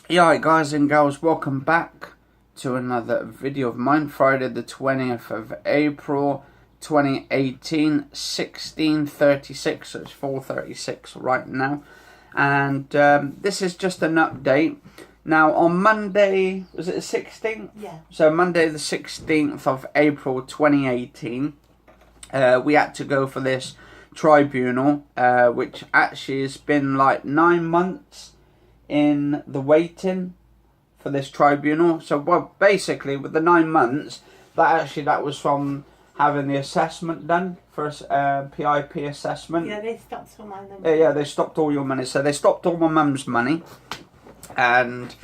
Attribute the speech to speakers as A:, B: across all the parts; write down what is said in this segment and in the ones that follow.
A: Yeah, guys and girls, welcome back to another video of mine. Friday the 20th of April 2018, 16:36, so it's 4:36 right now. And this is just an update. Now on Monday, was it the 16th?
B: Yeah.
A: So Monday the 16th of April 2018, we had to go for this tribunal, which actually has been like 9 months in the waiting for this tribunal. So, well, basically, with the 9 months, that was from having the assessment done for PIP assessment.
B: Yeah, they stopped all my money.
A: Yeah, they stopped all your money. So they stopped all my mum's money, and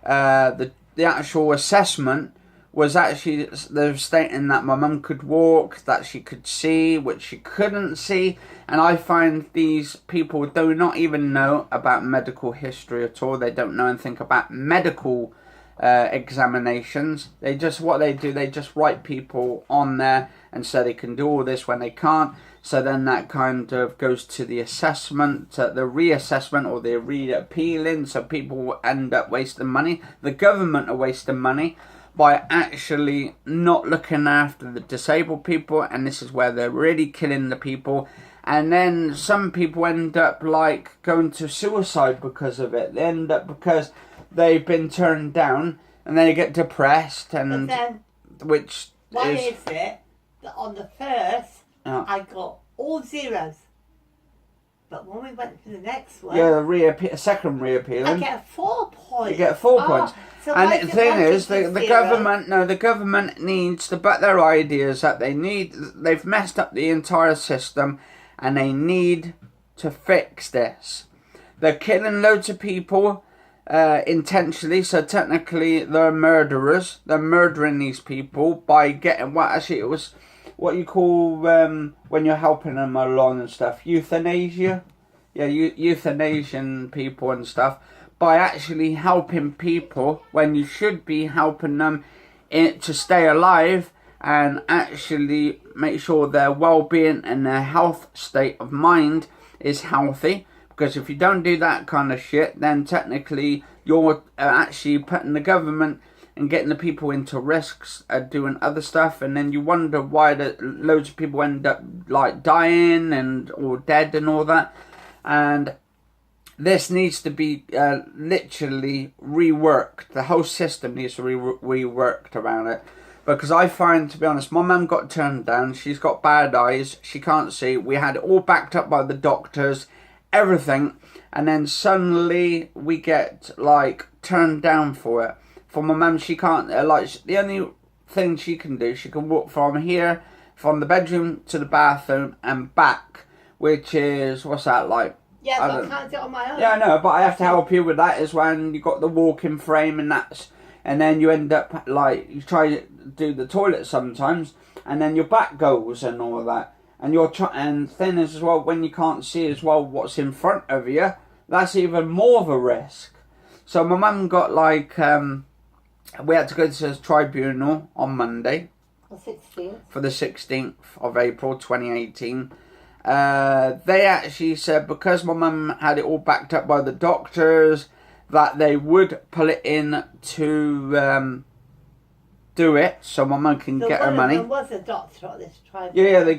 A: the actual assessment was actually, they were stating that my mum could walk, that she could see, which she couldn't see. And I find these people do not even know about medical history at all. They don't know anything about medical examinations. They just write people on there and say they can do all this when they can't. So then that kind of goes to the assessment, the reassessment, or the reappealing. So people will end up wasting money. The government are wasting money by actually not looking after the disabled people, and this is where they're really killing the people. And then some people end up like going to suicide because of it. They end up because they've been turned down, and they get depressed, and
B: But then,
A: which
B: why
A: is
B: is it that on the first, I got all zeros, but when we went to the next one,
A: second reappealing,
B: I get 4 points.
A: you get 4 points.
B: So
A: And
B: why
A: the
B: is it
A: thing
B: one
A: is,
B: to
A: the
B: zero?
A: government needs to back their ideas that they've messed up the entire system, and they need to fix this. They're killing loads of people intentionally, so technically they're murderers. They're murdering these people by getting, it was what you call when you're helping them along and stuff, euthanasia. Yeah, euthanasian people and stuff, by actually helping people when you should be helping them to stay alive and actually make sure their well-being and their health state of mind is healthy. Because if you don't do that kind of shit, then technically you're actually putting the government and getting the people into risks doing other stuff, and then you wonder why loads of people end up like dying or dead and all that. And this needs to be literally reworked. The whole system needs to be reworked around it. Because I find, to be honest, my mum got turned down. She's got bad eyes. She can't see. We had it all backed up by the doctors, everything. And then suddenly we get like turned down for it. For my mum, she can't, the only thing she can do, she can walk from here, from the bedroom to the bathroom and back, which is, what's that like?
B: Yeah, but I can't do it on my own.
A: Yeah, I know, but I have to help you with that, is when you got the walking frame and then you end up like, you try to do the toilet sometimes, and then your back goes and all of that. And and thing is as well, when you can't see as well what's in front of you, that's even more of a risk. So my mum got like, we had to go to the tribunal on Monday. For the 16th of April 2018. They actually said, because my mum had it all backed up by the doctors, that they would pull it in to do it, so my mum can get her money.
B: There was a doctor at this tribunal.
A: Yeah, they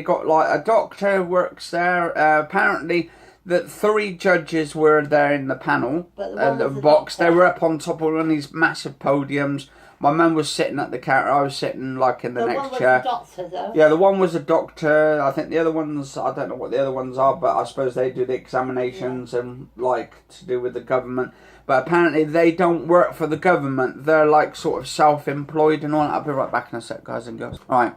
A: got like a doctor who works there. Apparently, the 3 judges were there in the panel, the box. They were up on top of one of these massive podiums. My mum was sitting at the counter. I was sitting like in the next chair.
B: The one was a doctor, though.
A: Yeah, the one was a doctor. I think the other ones, I don't know what the other ones are, but I suppose they do the examinations and like to do with the government. But apparently they don't work for the government. They're like sort of self-employed and all that. I'll be right back in a sec, guys and girls. Alright.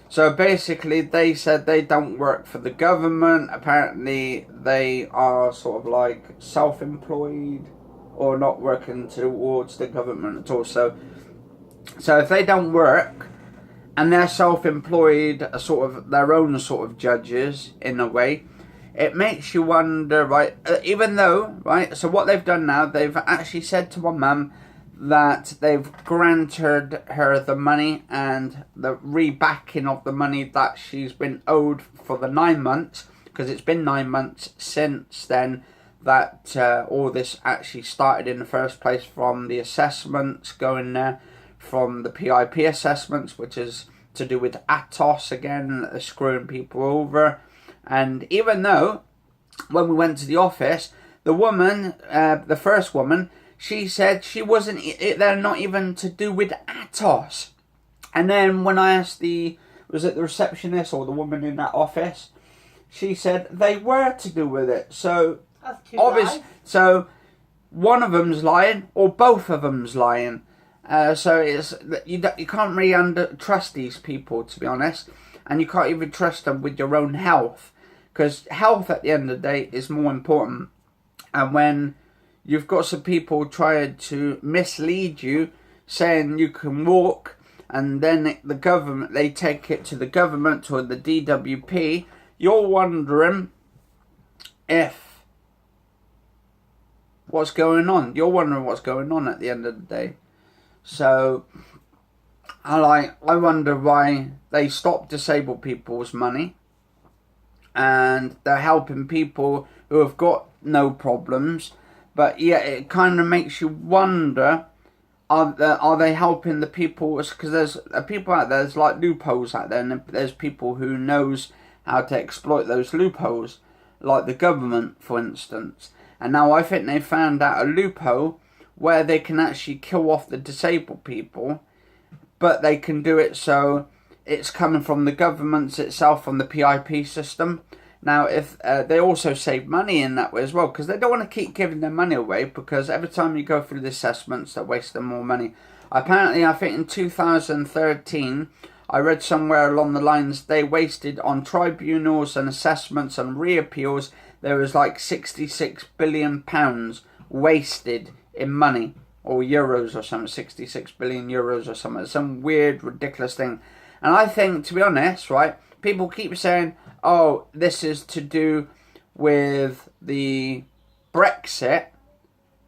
A: So basically they said they don't work for the government. Apparently they are sort of like self-employed or not working towards the government at all. So if they don't work and they're self-employed, are sort of their own sort of judges in a way, it makes you wonder, right? Even though, right? So what they've done now, they've actually said to my mum that they've granted her the money and the rebacking of the money that she's been owed for the 9 months, because it's been 9 months since then that all this actually started in the first place from the assessments going there, from the PIP assessments, which is to do with Atos again, screwing people over. And even though when we went to the office, the woman, the first woman, she said she wasn't, they're not even to do with Atos. And then when I asked was it the receptionist or the woman in that office, she said they were to do with it. So obviously, so one of them's lying or both of them's lying. So it's you can't really trust these people, to be honest, and you can't even trust them with your own health, because health at the end of the day is more important. And when you've got some people trying to mislead you, saying you can walk, and then the government, they take it to the government or the DWP, you're wondering what's going on. You're wondering what's going on at the end of the day. So I wonder why they stop disabled people's money, and they're helping people who have got no problems. But yeah, it kind of makes you wonder, are they helping the people? Because there's people out there, there's like loopholes out there, and there's people who knows how to exploit those loopholes, like the government, for instance. And now I think they found out a loophole where they can actually kill off the disabled people, but they can do it so it's coming from the governments itself, from the PIP system. Now, if they also save money in that way as well, because they don't want to keep giving their money away, because every time you go through the assessments, they're wasting more money. Apparently, I think in 2013, I read somewhere along the lines, they wasted on tribunals and assessments and reappeals, there was like £66 billion wasted in money, or euros or something, 66 billion euros or something, some weird, ridiculous thing. And I think, to be honest, right, people keep saying, oh, this is to do with the Brexit,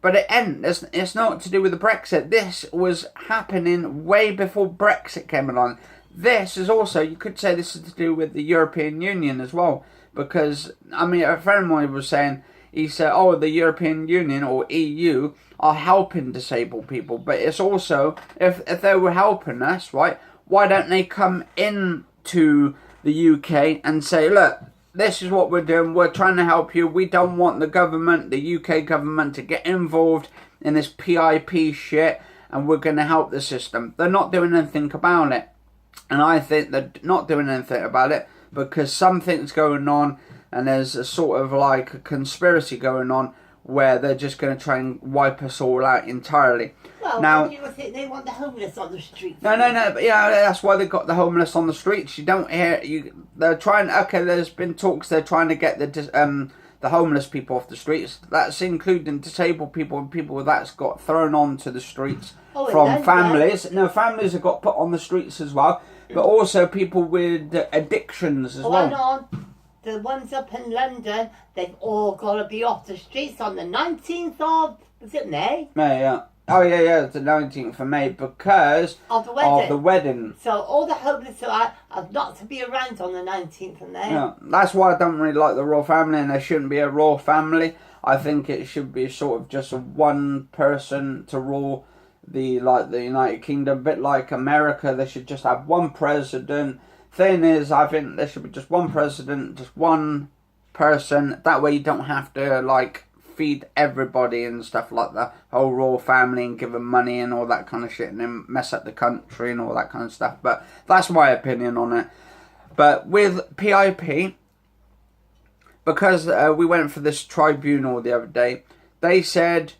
A: but it's not to do with the Brexit. This was happening way before Brexit came along. This is also, you could say this is to do with the European Union as well, because, I mean, a friend of mine was saying, he said, oh, the European Union or EU are helping disabled people, but it's also, if they were helping us, right, why don't they come into the UK and say, look, this is what we're doing, we're trying to help you, we don't want the government, the UK government, to get involved in this PIP shit, and we're going to help the system. They're not doing anything about it. And I think they're not doing anything about it because something's going on, and there's a sort of like a conspiracy going on where they're just going to try and wipe us all out entirely.
B: Well,
A: now,
B: you think they want the homeless on the streets?
A: No, but yeah, that's why they've got the homeless on the streets. You don't hear they're trying. Okay, there's been talks. They're trying to get the homeless people off the streets. That's including disabled people and people that's got thrown onto the streets from families. No, families have got put on the streets as well, but also people with addictions as well.
B: Hang on. The ones up in London, they've all got to be off the streets on the 19th of, was it May?
A: May, yeah. Oh, yeah, it's the 19th of May because
B: of the
A: wedding.
B: So all the homeless are not to be around on the 19th of May.
A: Yeah, that's why I don't really like the royal family, and there shouldn't be a royal family. I think it should be sort of just one person to rule the United Kingdom, a bit like America. They should just have one president. Thing is, I think there should be just one president, just one person. That way you don't have to like feed everybody and stuff like the whole royal family and give them money and all that kind of shit and then mess up the country and all that kind of stuff. But that's my opinion on it. But with PIP, because we went for this tribunal the other day, they said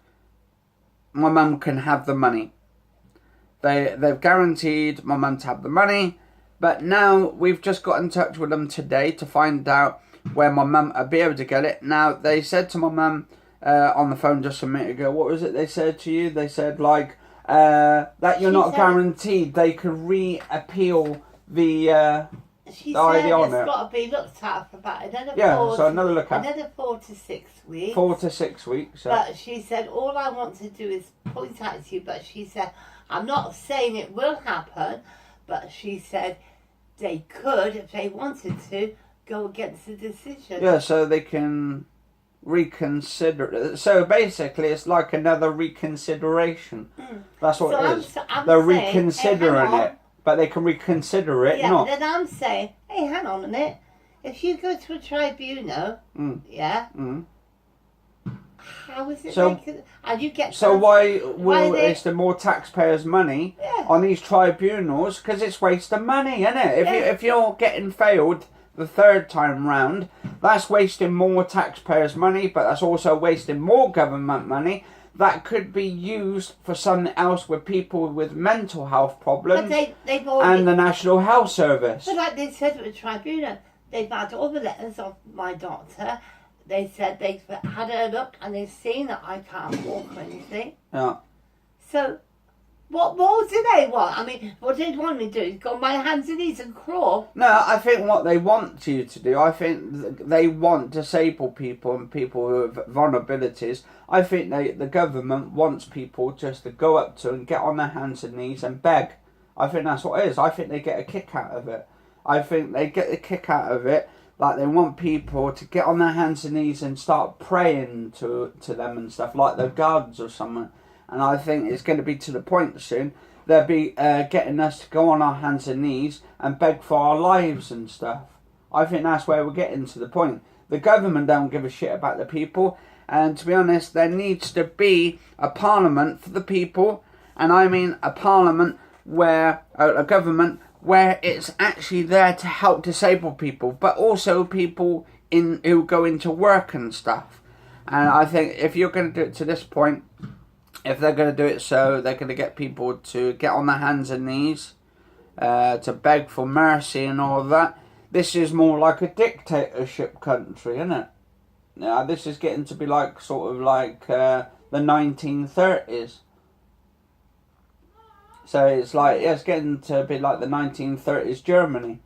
A: my mum can have the money. They've guaranteed my mum to have the money. But now we've just got in touch with them today to find out where my mum will be able to get it. Now, they said to my mum on the phone just a minute ago, what was it they said to you? They said, like, that you're not guaranteed. They could re-appeal the
B: she said it's got to be looked at for about
A: another look at.
B: Another 4 to 6 weeks.
A: 4 to 6 weeks. So.
B: But she said, all I want to do is point out to you, but she said, I'm not saying it will happen, but she said they could, if they wanted to, go against the decision.
A: Yeah, so they can reconsider. So basically, it's like another reconsideration. That's what
B: So
A: it
B: I'm
A: is.
B: s- I'm
A: They're
B: saying, hey,
A: reconsidering
B: hang on.
A: it, but they can reconsider it.
B: Yeah,
A: not.
B: but then I'm saying, hey, hang on a minute. If you go to a tribunal, yeah, how is it?
A: So-
B: and you get
A: So why will
B: Why they-
A: waste more taxpayers' money
B: Yeah.
A: on these tribunals? Because it's wasting money, isn't it? If you're getting failed the third time round, that's wasting more taxpayers' money, but that's also wasting more government money that could be used for something else with people with mental health
B: But
A: problems
B: they've already.
A: and the National Health Service.
B: But like they said at the tribunal, they've had all the letters of my doctor. They said they've had a look and they've seen that I can't walk or anything.
A: Yeah.
B: So, what more do they want? I mean, what they want me to do is go on my hands and knees and crawl.
A: No, I think what they want you to do, I think they want disabled people and people who have vulnerabilities. I think the government wants people just to go up to and get on their hands and knees and beg. I think that's what it is. I think they get a kick out of it. I think they get a kick out of it. Like they want people to get on their hands and knees and start praying to them and stuff, like the gods or something. And I think it's going to be to the point soon. They'll be getting us to go on our hands and knees and beg for our lives and stuff. I think that's where we're getting to the point. The government don't give a shit about the people. And to be honest, there needs to be a parliament for the people. And I mean a parliament where, a government where it's actually there to help disabled people. But also people who go into work and stuff. And I think if you're going to do it to this point, if they're going to do it so, they're going to get people to get on their hands and knees, to beg for mercy and all of that. This is more like a dictatorship country, isn't it? Now, this is getting to be like, sort of like the 1930s. So it's like, it's getting to be like the 1930s Germany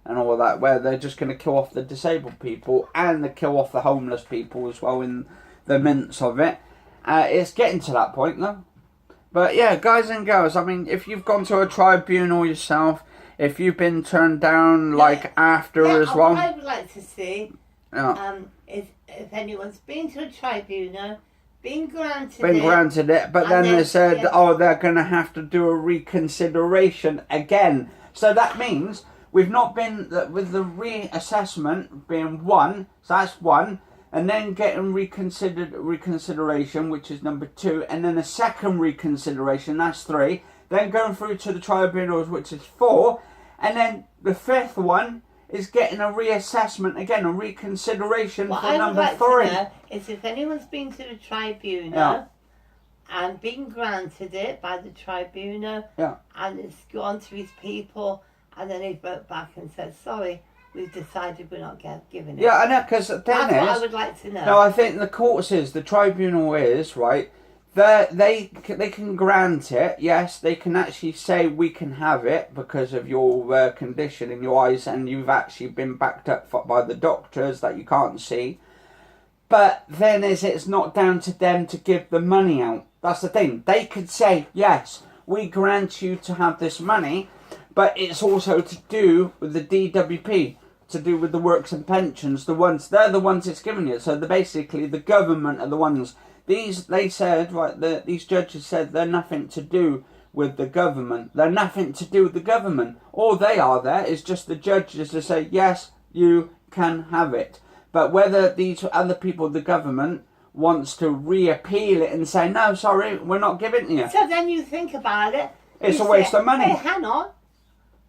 A: and all that, where they're just going to kill off the disabled people and they kill off the homeless people as well in the midst of it. It's getting to that point though. But yeah, guys and girls, I mean, if you've gone to a tribunal yourself, if you've been turned down after as well.
B: What I would like to see is if anyone's been to a tribunal, been granted
A: it, but then they said, they're going to have to do a reconsideration again. So that means we've not been, with the reassessment being one, so that's one, and then getting reconsideration, which is number 2, and then a second reconsideration, that's 3, then going through to the tribunals, which is 4, and then the 5th one is getting a reassessment again, a reconsideration
B: what
A: for
B: I
A: number
B: would like
A: 3.
B: To know is if anyone's been to the tribunal and been granted it by the tribunal and it's gone to his people and then they wrote back and said, sorry, we've decided we're not giving it.
A: Yeah, I know, because the thing
B: That's what I
A: is,
B: would like to know.
A: no, I think the courts the tribunal is, right, they can grant it, yes, they can actually say we can have it because of your condition in your eyes and you've actually been backed up by the doctors that you can't see. But then it's not down to them to give the money out. That's the thing. They could say, yes, we grant you to have this money, but it's also to do with the DWP, to do with the works and pensions. They're the ones it's giving you. So basically the government are the ones. They said, right, these judges said they're nothing to do with the government. They're nothing to do with the government. All they are there is just the judges to say, yes, you can have it. But whether these other people, the government, wants to reappeal it and say, no, sorry, we're not giving it to you.
B: So then you think about it.
A: It's a waste of money.
B: Hey, hang on.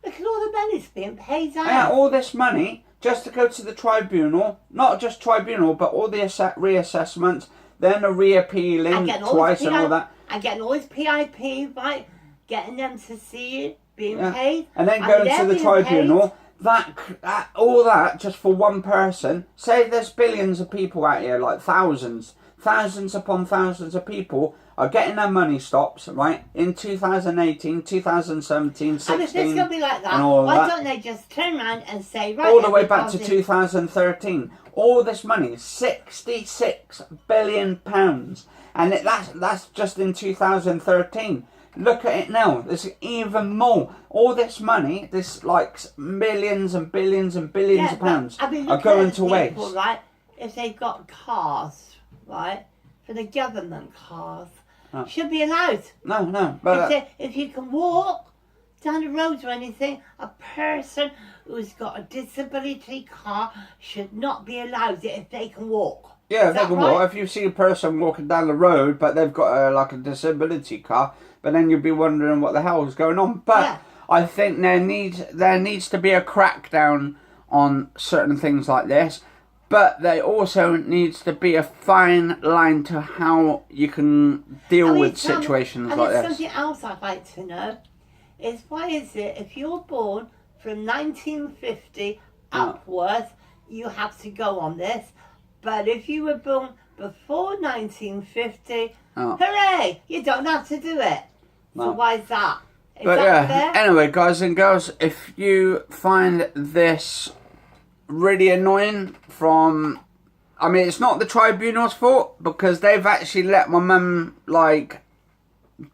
B: Look at all the money's being paid out.
A: Yeah, all this money just to go to the tribunal, not just tribunal, but all the reassessments, then a reappealing twice and all that.
B: And getting all his PIP, right? Getting them to see it being paid.
A: And then going to the tribunal. That all that just for one person. Say there's billions of people out here, like thousands upon thousands of people are getting their money stops, right? In 2018, 2017, 16,
B: and if it's going to be like that, why don't they just turn around and say, right,
A: all the way back to 2013, all this money, £66 billion, and that's just in 2013. Look at it now. There's even more. All this money, this like millions and billions and billions of pounds, are going to waste.
B: Right? if they've got cars, right, for the government cars,
A: Oh.
B: should be allowed.
A: No, but
B: If you can walk down the road or anything, a person who's got a disability car should not be allowed it if they can walk.
A: yeah,
B: Is
A: they
B: that
A: can
B: right?
A: walk. If you see a person walking down the road, but they've got like a disability car, but then you'd be wondering what the hell is going on. But
B: Yeah.
A: I think there needs to be a crackdown on certain things like this. But there also needs to be a fine line to how you can deal with situations like
B: there's
A: this.
B: something else I'd like to know is why is it if you're born from 1950 upwards, you have to go on this, but if you were born before 1950, hooray, you don't have to do it. So why is that? Is
A: But
B: that fair?
A: anyway, guys and girls, if you find this really annoying I mean, it's not the tribunal's fault because they've actually let my mum, like,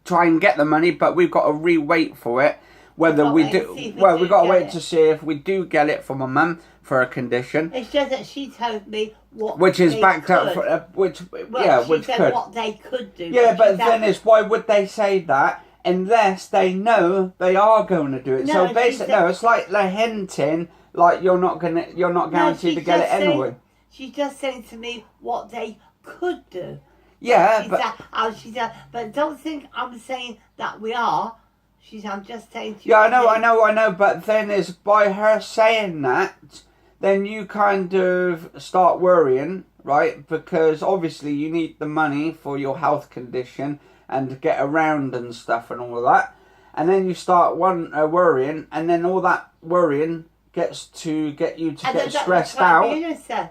A: try and get the money, but we've got to re-wait for it. Whether we do, we've got to wait to see if we do get it for my mum for a condition.
B: It's just that she told me
A: which is backed up for, which
B: said
A: could.
B: What they could do.
A: Yeah, but then it's why would they say that unless they know they are going to do it?
B: No,
A: so basically, it's like they're hinting like you're not guaranteed to get it anyway.
B: She's just saying to me what they could do.
A: Yeah,
B: but don't think I'm saying that we are. I'm just saying to you.
A: Yeah, I know. But then is by her saying that, then you kind of start worrying, right? Because obviously you need the money for your health condition and to get around and stuff and all of that. And then you start worrying, and then all that worrying gets to get you to get stressed out.
B: Said,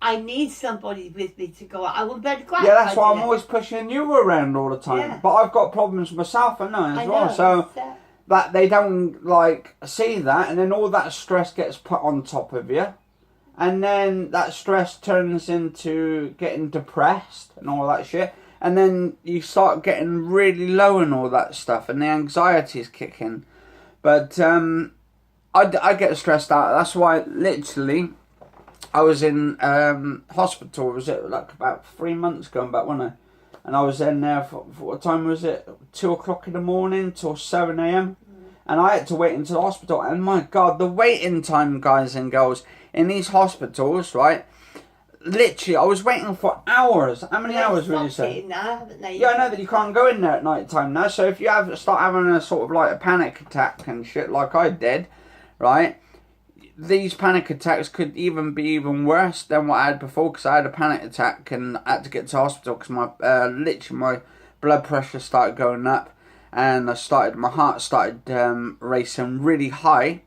B: I need somebody with me to go out. I won't be able to go out.
A: Yeah, that's why I'm always pushing you around all the time. Yeah. But I've got problems myself, I know as well. So that they don't like see that, and then all that stress gets put on top of you, and then that stress turns into getting depressed and all that shit, and then you start getting really low and all that stuff, and the anxiety's kicking. But I get stressed out. That's why literally I was in hospital. Was it like about 3 months going back, wasn't I? And I was in there for what time was it? 2 o'clock in the morning till 7 a.m. And I had to wait into the hospital. And my God, the waiting time, guys and girls, in these hospitals, right? Literally, I was waiting for hours. How many hours would you say?
B: Yeah,
A: I know that you can't go in there at night time now. So if you start having a sort of like a panic attack and shit like I did, right? These panic attacks could even be even worse than what I had before, because I had a panic attack and I had to get to hospital because my blood pressure started going up, and my heart started racing really high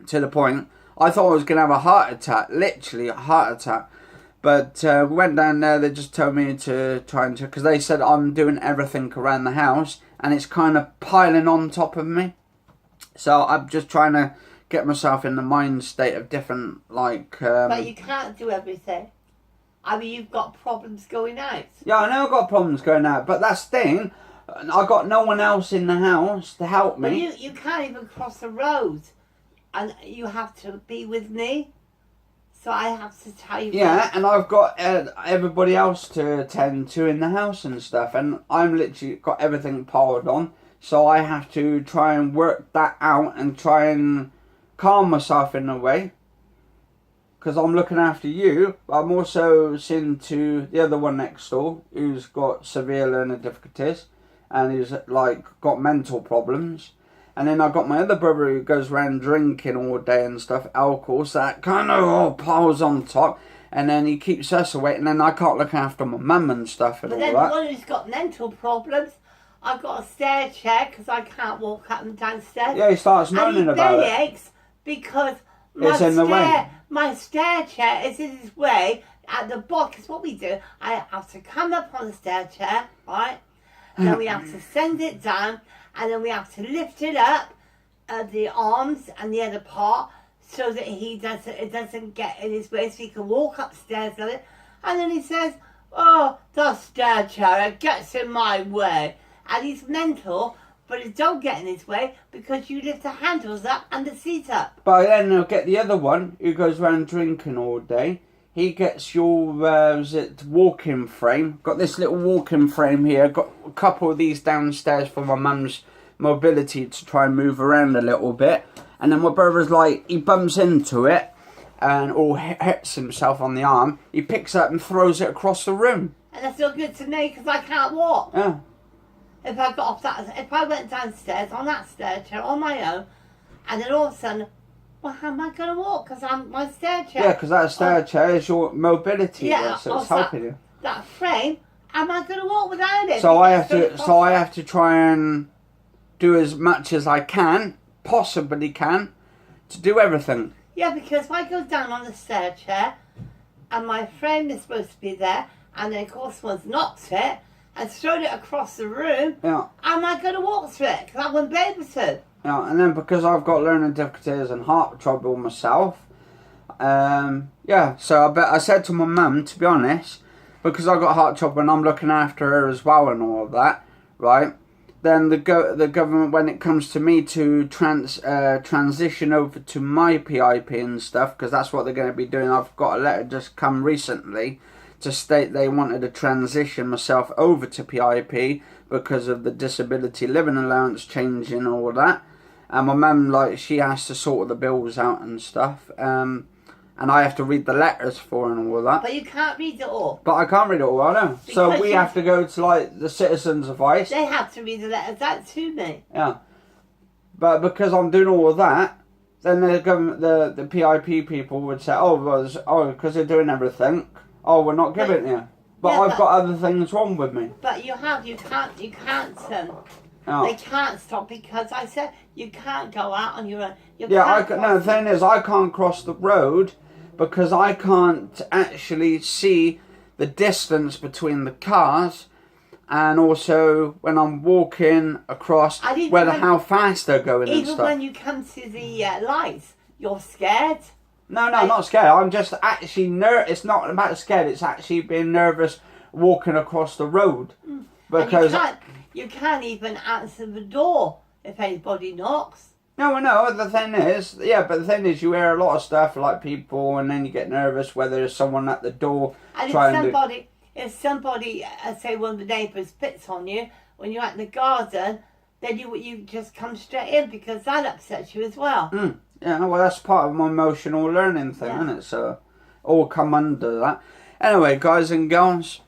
A: to the point I thought I was gonna have a heart attack, literally a heart attack. But we went down there. They just told me to try and because they said I'm doing everything around the house and it's kind of piling on top of me. So I'm just trying to get myself in the mind state of different, like...
B: but you can't do everything. I mean, you've got problems going out.
A: Yeah, I know I've got problems going out, but that's the thing. I got no one else in the house to help me.
B: But you can't even cross the road. And you have to be with me. So I have to tell you...
A: Yeah, and I've got everybody else to attend to in the house and stuff. And I'm literally got everything piled on. So I have to try and work that out and try and calm myself in a way, because I'm looking after you, but I'm also seeing to the other one next door who's got severe learning difficulties and who's like got mental problems, and then I've got my other brother who goes around drinking all day and stuff, alcohol, so that kind of all piles on top, and then he keeps us awake, and then I can't look after my mum and stuff and
B: but
A: all
B: then
A: that.
B: The one who's got mental problems, I've got a stair chair because I can't walk up and downstairs.
A: Yeah, he starts moaning about it.
B: Aches because my stair chair is in his way at the bottom. Because what we do, I have to come up on the stair chair, right? Then we have to send it down, and then we have to lift it up, the arms and the other part, so that it doesn't get in his way, so he can walk upstairs on it. And then he says, "Oh, the stair chair, it gets in my way," and he's mental. But it don't get in his way because you lift the handles up and the seat up.
A: But then they'll get the other one who goes around drinking all day. he gets your walking frame. Got this little walking frame here. Got a couple of these downstairs for my mum's mobility to try and move around a little bit. And then my brother's like, he bumps into it and or hits himself on the arm. He picks it up and throws it across the room.
B: And that's not good to me because I can't walk.
A: Yeah.
B: If I went downstairs on that stair chair on my own, and then all of a sudden, well, how am I going to walk? Because I'm my stair chair.
A: Yeah, because that stair chair is your mobility.
B: Yeah,
A: so it's helping you.
B: That frame, am I going to walk without it?
A: So I have to try and do as much as I possibly can, to do everything.
B: Yeah, because if I go down on the stair chair, and my frame is supposed to be there, and then of course someone's knocked it and thrown it across the room,
A: yeah,
B: am I going to walk through it? Because I wouldn't be able to.
A: Yeah, and then because I've got learning difficulties and heart trouble myself, so I said to my mum, to be honest, because I've got heart trouble and I'm looking after her as well and all of that, right? Then the government, when it comes to me to transition over to my PIP and stuff, because that's what they're going to be doing. I've got a letter just come recently to state they wanted to transition myself over to PIP because of the disability living allowance changing and all that. And my mum, like, she has to sort the bills out and stuff. And I have to read the letters for her and all that.
B: But you can't read it all.
A: But I can't read it all, I know. So we have to go to, like, the Citizens Advice.
B: They have to read the letters out to me.
A: Yeah. But because I'm doing all of that, then the government, the PIP people would say, because they're doing everything, we're not giving it you. But yeah, I've got other things wrong with me.
B: But you can't. They can't stop because I said you can't go out on your own.
A: The thing is, I can't cross the road because I can't actually see the distance between the cars, and also when I'm walking across, how fast they're going and stuff.
B: Even when you come to the lights, you're scared.
A: No, I'm not scared. I'm just actually It's not about scared. It's actually being nervous walking across the road because
B: you can't even answer the door if anybody knocks.
A: No, I know. The thing is, but the thing is, you hear a lot of stuff like people, and then you get nervous whether there's someone at the door.
B: And if somebody, say one of the neighbours pits on you when you're at the garden, then you just come straight in because that upsets you as well.
A: Yeah, well, that's part of my emotional learning thing, isn't it? So, all come under that. Anyway, guys and girls,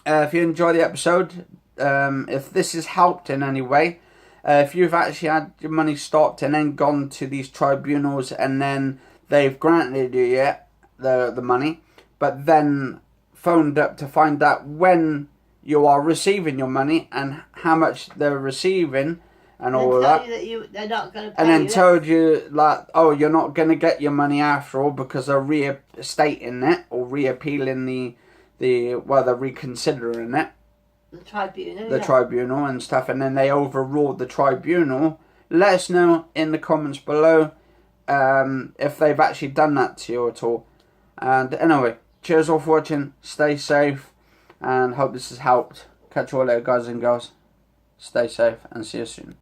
A: if you enjoy the episode, if this has helped in any way, if you've actually had your money stopped and then gone to these tribunals and then they've granted you the money, but then phoned up to find out when you are receiving your money and how much they're receiving and all of that,
B: they're not going to pay
A: and then told you like, you're not going to get your money after all because they're reinstating it or reappealing they're reconsidering it. The tribunal and stuff, and then they overruled the tribunal. Let us know in the comments below if they've actually done that to you at all. And anyway, cheers all for watching. Stay safe and hope this has helped. Catch you all later, guys and girls. Stay safe and see you soon.